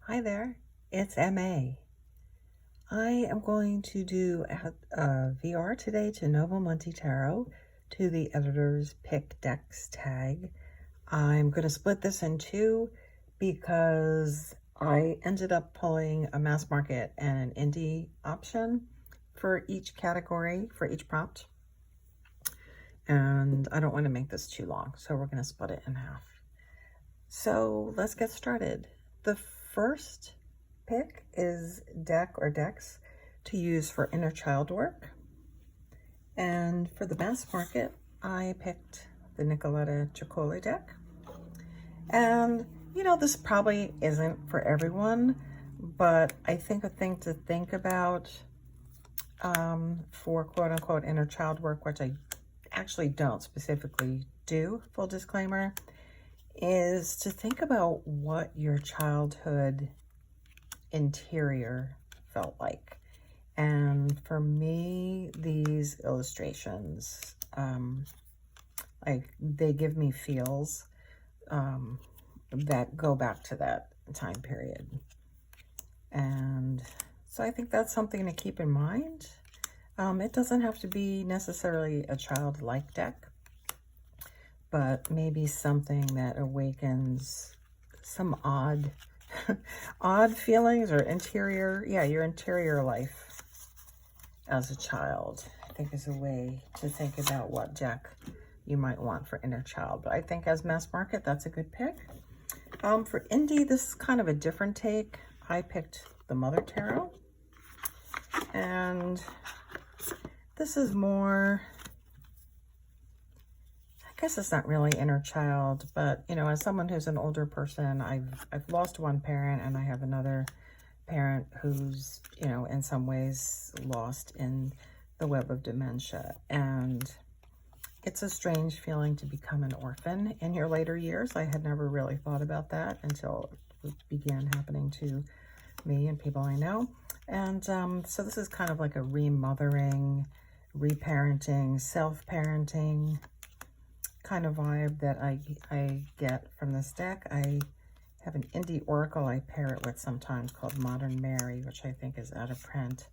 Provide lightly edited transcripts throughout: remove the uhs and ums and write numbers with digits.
Hi there, it's MA. I am going to do a VR today to Novo Monte Tarot to the editor's pick decks tag. I'm going to split this in two because I ended up pulling a mass market and an indie option for each category, for each prompt. And I don't want to make this too long, so we're going to split it in half. So let's get started. The first pick is deck or decks to use for inner child work. And for the mass market, I picked the Nicoletta Ciccoli deck. And, you know, this probably isn't for everyone, but I think a thing to think about for quote unquote inner child work, which I actually don't specifically do, full disclaimer, is to think about what your childhood interior felt like. And for me, these illustrations, they give me feels that go back to that time period. And so I think that's something to keep in mind. It doesn't have to be necessarily a childlike deck, but maybe something that awakens some odd feelings or interior, your interior life as a child, I think is a way to think about what deck you might want for inner child. But I think as mass market, that's a good pick. For indie, this is kind of a different take. I picked the Mother Tarot, and this is more, I guess it's not really inner child, but you know, as someone who's an older person, I've lost one parent, and I have another parent who's, you know, in some ways lost in the web of dementia. And it's a strange feeling to become an orphan in your later years. I had never really thought about that until it began happening to me and people I know. And so this is kind of like a remothering, reparenting, self-parenting kind of vibe that I get from this deck. I have an indie oracle I pair it with sometimes called Modern Mary, which I think is out of print.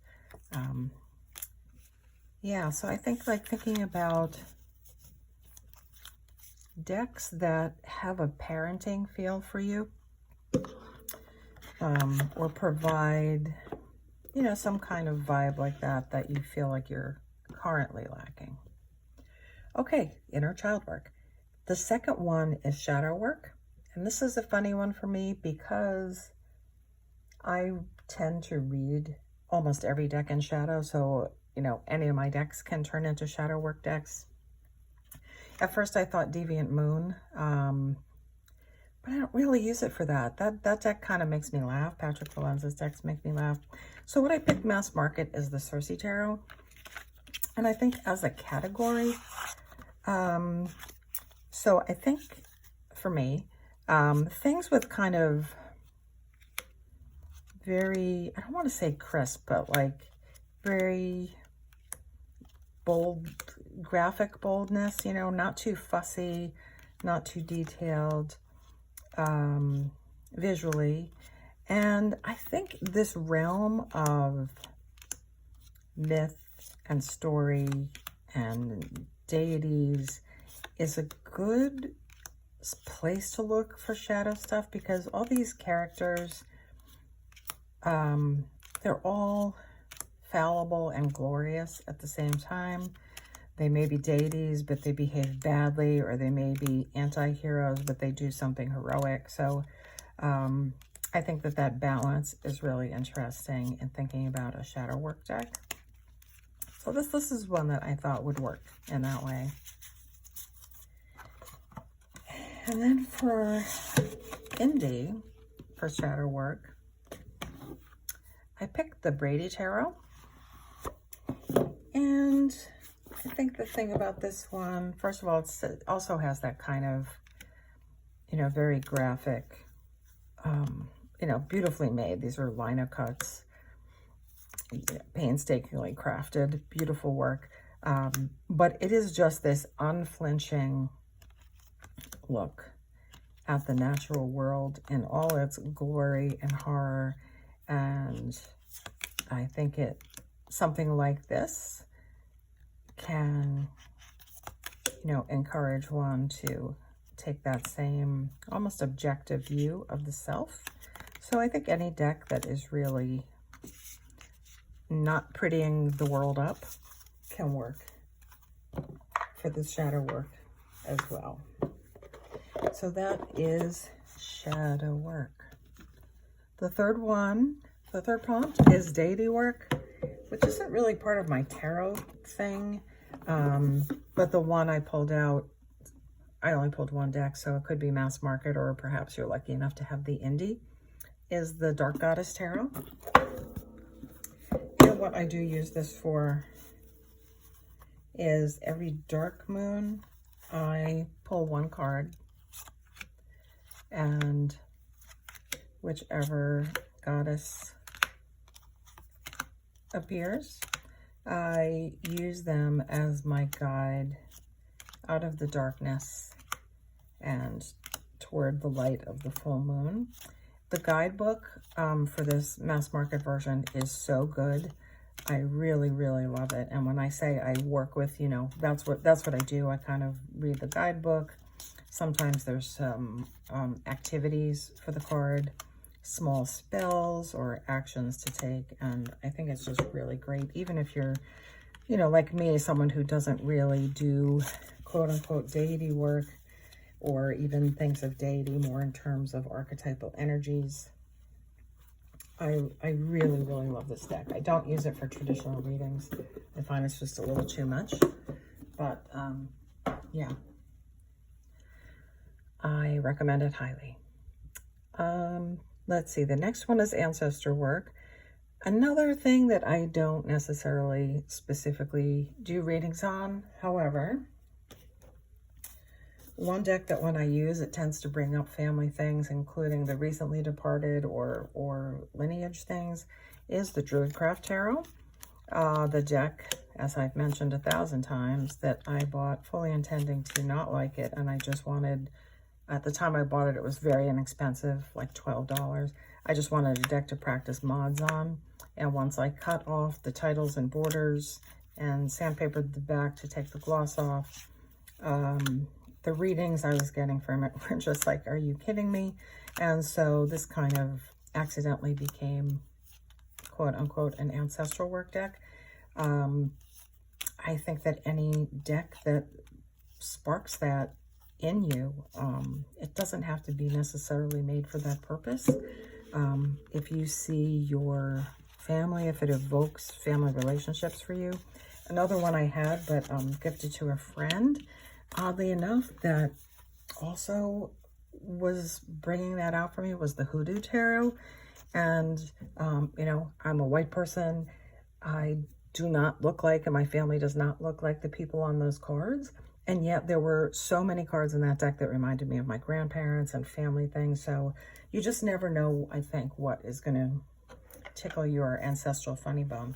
Yeah, so I think like thinking about decks that have a parenting feel for you, or provide, you know, some kind of vibe like that that you feel like you're currently lacking. Okay, inner child work. The second one is shadow work. And this is a funny one for me because I tend to read almost every deck in shadow. So, you know, any of my decks can turn into shadow work decks. At first I thought Deviant Moon, but I don't really use it for that. That deck kind of makes me laugh. Patrick Valenza's decks make me laugh. So what I picked mass market is the Circe Tarot. And I think as a category, so I think for me, things with kind of very, I don't want to say crisp, but like very bold, graphic boldness, you know, not too fussy, not too detailed visually. And I think this realm of myth and story and deities is a good place to look for shadow stuff, because all these characters, they're all fallible and glorious at the same time. They may be deities, but they behave badly, or they may be anti-heroes, but they do something heroic. So I think that balance is really interesting in thinking about a shadow work deck. So this is one that I thought would work in that way. And then for indie, for shadow work, I picked the Brady Tarot. And I think the thing about this one, first of all, it also has that kind of, you know, very graphic, you know, beautifully made. These are lino cuts, painstakingly crafted, beautiful work. But it is just this unflinching look at the natural world in all its glory and horror. And I think something like this can, you know, encourage one to take that same almost objective view of the self. So I think any deck that is really not prettying the world up can work for the shadow work as well. So that is shadow work. The third prompt is deity work, which isn't really part of my tarot thing. But the one I pulled out, I only pulled one deck, so it could be mass market, or perhaps you're lucky enough to have the indie, is the Dark Goddess Tarot. And what I do use this for is every dark moon, I pull one card, and whichever goddess appears, I use them as my guide out of the darkness and toward the light of the full moon. The guidebook for this mass market version is so good. I really, really love it. And when I say I work with, you know, that's what I do. I kind of read the guidebook. Sometimes there's some activities for the card, small spells or actions to take. And I think it's just really great. Even if you're, you know, like me, someone who doesn't really do quote unquote deity work, or even thinks of deity more in terms of archetypal energies. I really, really love this deck. I don't use it for traditional readings. I find it's just a little too much. But yeah, I recommend it highly. Let's see, the next one is Ancestor work. Another thing that I don't necessarily specifically do readings on, however, one deck that when I use, it tends to bring up family things, including the recently departed or lineage things, is the Druidcraft Tarot. The deck, as I've mentioned 1,000 times, that I bought fully intending to not like it, and I just wanted, at the time I bought it, it was very inexpensive, like $12. I just wanted a deck to practice mods on, and once I cut off the titles and borders and sandpapered the back to take the gloss off, the readings I was getting from it were just like, are you kidding me? And so this kind of accidentally became, quote unquote, an ancestral work deck. I think that any deck that sparks that in you, it doesn't have to be necessarily made for that purpose. If you see your family, if it evokes family relationships for you. Another one I had, but gifted to a friend, oddly enough, that also was bringing that out for me, was the Hoodoo Tarot. And, you know, I'm a white person. I do not look like, and my family does not look like the people on those cards. And yet there were so many cards in that deck that reminded me of my grandparents and family things. So you just never know, I think, what is going to tickle your ancestral funny bone.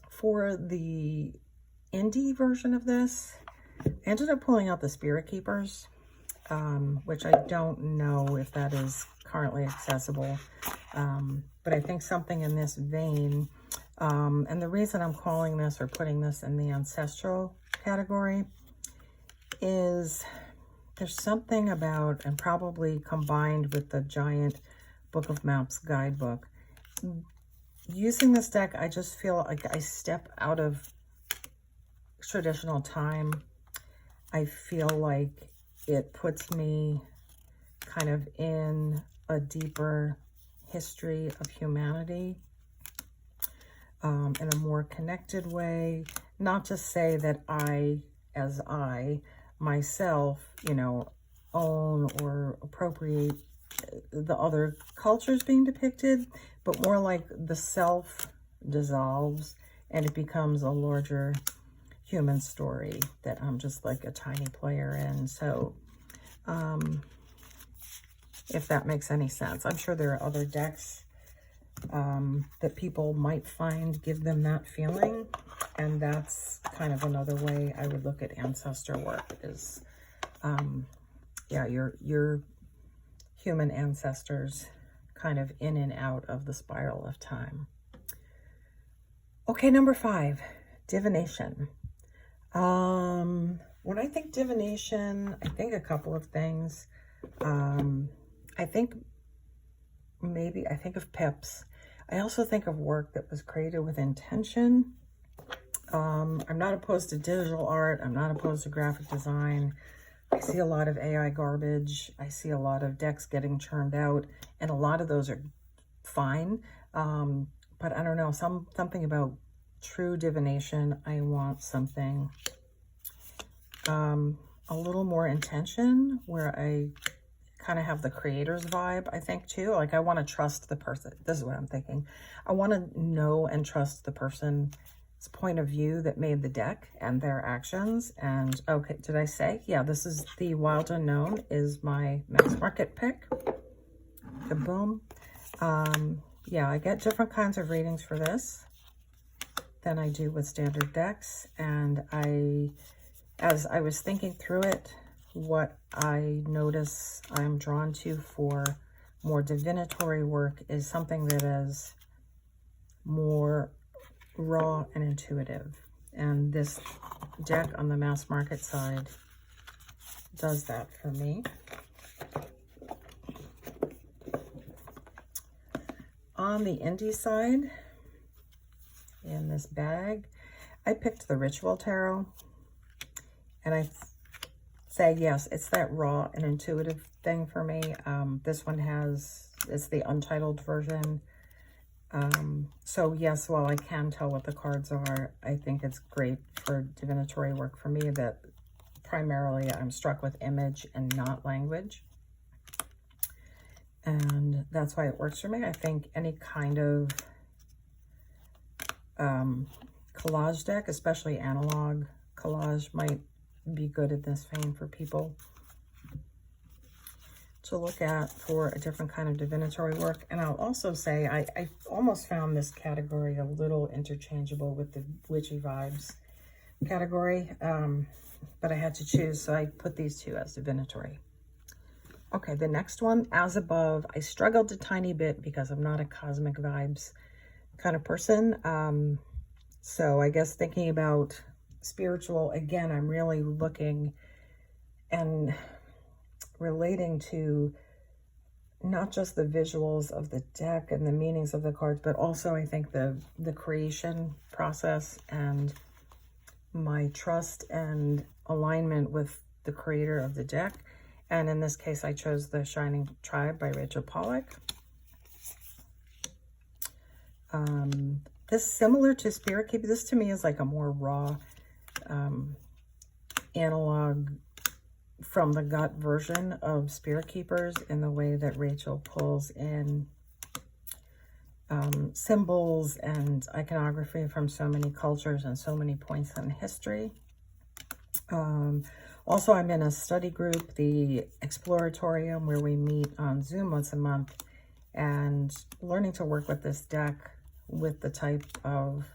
For the indie version of this, I ended up pulling out the Spirit Keepers, which I don't know if that is currently accessible, but I think something in this vein. And the reason I'm calling this or putting this in the ancestral category is there's something about, and probably combined with the giant Book of Maps guidebook, using this deck, I just feel like I step out of traditional time. I feel like it puts me kind of in a deeper history of humanity, in a more connected way. Not to say that I myself, you know, own or appropriate the other cultures being depicted, but more like the self dissolves and it becomes a larger human story that I'm just like a tiny player in. So if that makes any sense, I'm sure there are other decks that people might find give them that feeling, and that's kind of another way I would look at ancestor work, is yeah, your human ancestors kind of in and out of the spiral of time. Okay, number 5, divination. When I think divination, I think a couple of things. I think of pips. I also think of work that was created with intention. I'm not opposed to digital art. I'm not opposed to graphic design. I see a lot of AI garbage. I see a lot of decks getting churned out, and a lot of those are fine. But I don't know, something about true divination. I want something a little more intention, where I kind of have the creator's vibe, I think, too. Like, I want to trust the person. This is what I'm thinking. I want to know and trust the person's point of view that made the deck and their actions. And okay, did I say? Yeah, this is the Wild Unknown is my mass market pick. Kaboom. Yeah, I get different kinds of readings for this than I do with standard decks. And as I was thinking through it, what I notice I'm drawn to for more divinatory work is something that is more raw and intuitive. And this deck on the mass market side does that for me. On the indie side, in this bag, I picked the Ritual Tarot. And I say, yes, it's that raw and intuitive thing for me. This one it's the untitled version. So yes, while I can tell what the cards are, I think it's great for divinatory work for me, that primarily I'm struck with image and not language. And that's why it works for me. I think any kind of collage deck, especially analog collage, might be good in this vein for people to look at for a different kind of divinatory work. And I'll also say I almost found this category a little interchangeable with the witchy vibes category, but I had to choose, so I put these two as divinatory. Okay, the next one, As Above. I struggled a tiny bit because I'm not a cosmic vibes kind of person. So I guess thinking about spiritual, again, I'm really looking and relating to not just the visuals of the deck and the meanings of the cards, but also I think the creation process and my trust and alignment with the creator of the deck. And in this case, I chose The Shining Tribe by Rachel Pollack. This, similar to Spirit Keeper, this to me is like a more raw analog from the gut version of Spirit Keepers, in the way that Rachel pulls in symbols and iconography from so many cultures and so many points in history. Also, I'm in a study group, the Exploratorium, where we meet on Zoom once a month, and learning to work with this deck with the type of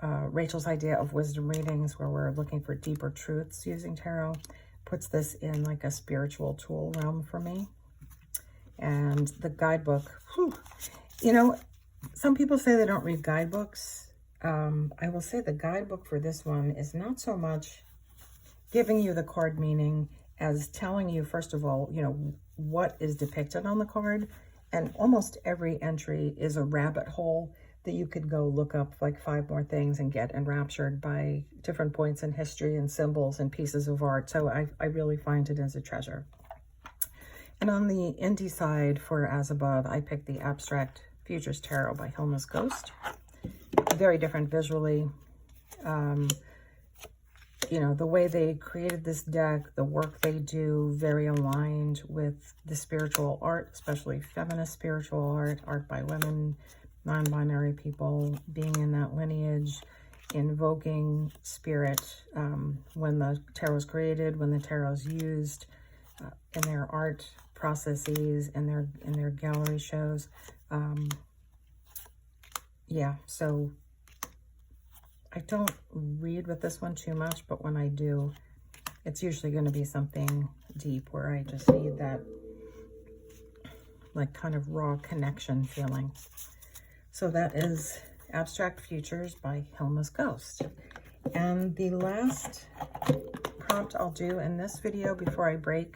Rachel's idea of wisdom readings, where we're looking for deeper truths using tarot, puts this in like a spiritual tool realm for me. And the guidebook, whew, you know, some people say they don't read guidebooks. I will say the guidebook for this one is not so much giving you the card meaning as telling you, first of all, you know, what is depicted on the card. And almost every entry is a rabbit hole that you could go look up like 5 more things and get enraptured by different points in history and symbols and pieces of art. So I really find it as a treasure. And on the indie side for As Above, I picked the Abstract Futures Tarot by Hilma's Ghost. Very different visually. You know, the way they created this deck, the work they do, very aligned with the spiritual art, especially feminist spiritual art, art by women, non-binary people, being in that lineage, invoking spirit when the tarot was created, when the tarot is used in their art processes, in their gallery shows. Yeah, so I don't read with this one too much, but when I do, it's usually going to be something deep where I just need that like kind of raw connection feeling. So that is Abstract Futures by Hilma's Ghost. And the last prompt I'll do in this video before I break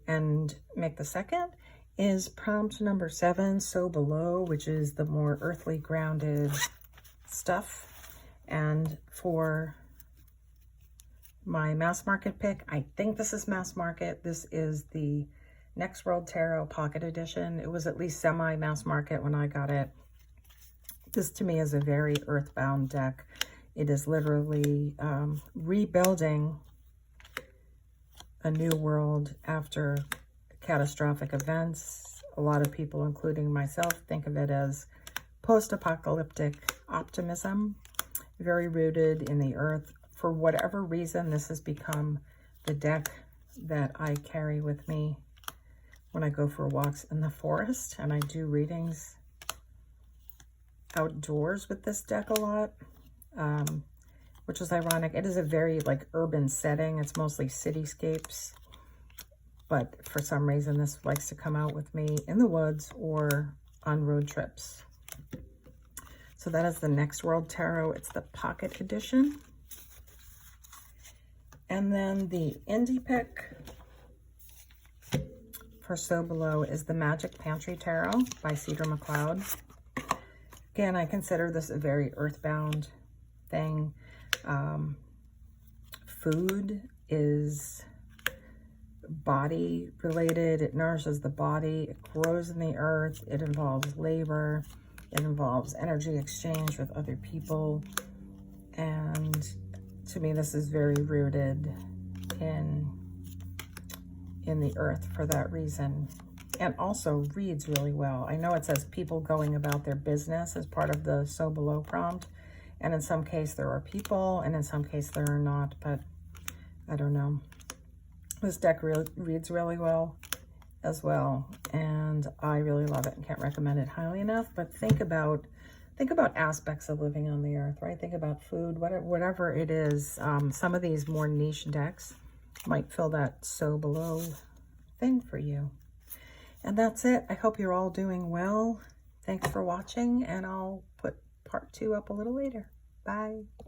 and make the second is prompt number 7, So Below, which is the more earthly grounded stuff. And for my mass market pick, I think this is mass market. This is the Next World Tarot Pocket Edition. It was at least semi-mass market when I got it. This to me is a very Earthbound deck. It is literally rebuilding a new world after catastrophic events. A lot of people, including myself, think of it as post-apocalyptic optimism, very rooted in the earth. For whatever reason, this has become the deck that I carry with me when I go for walks in the forest, and I do readings outdoors with this deck a lot, which is ironic. It is a very like urban setting. It's mostly cityscapes, but for some reason this likes to come out with me in the woods or on road trips. So that is the Next World Tarot. It's the Pocket Edition. And then the indie pick for So Below is the Magic Pantry Tarot by Cedar McLeod. Again, I consider this a very Earthbound thing. Food is body related. It nourishes the body. It grows in the earth. It involves labor. It involves energy exchange with other people. And to me, this is very rooted in the earth for that reason. And also reads really well. I know it says people going about their business as part of the So Below prompt. And in some case there are people, and in some case there are not, but I don't know. This deck reads really well as well, and I really love it and can't recommend it highly enough. But think about aspects of living on the earth, right? Think about food, whatever it is. Some of these more niche decks might fill that So Below thing for you. And that's it. I hope you're all doing well. Thanks for watching, and I'll put part 2 up a little later. Bye.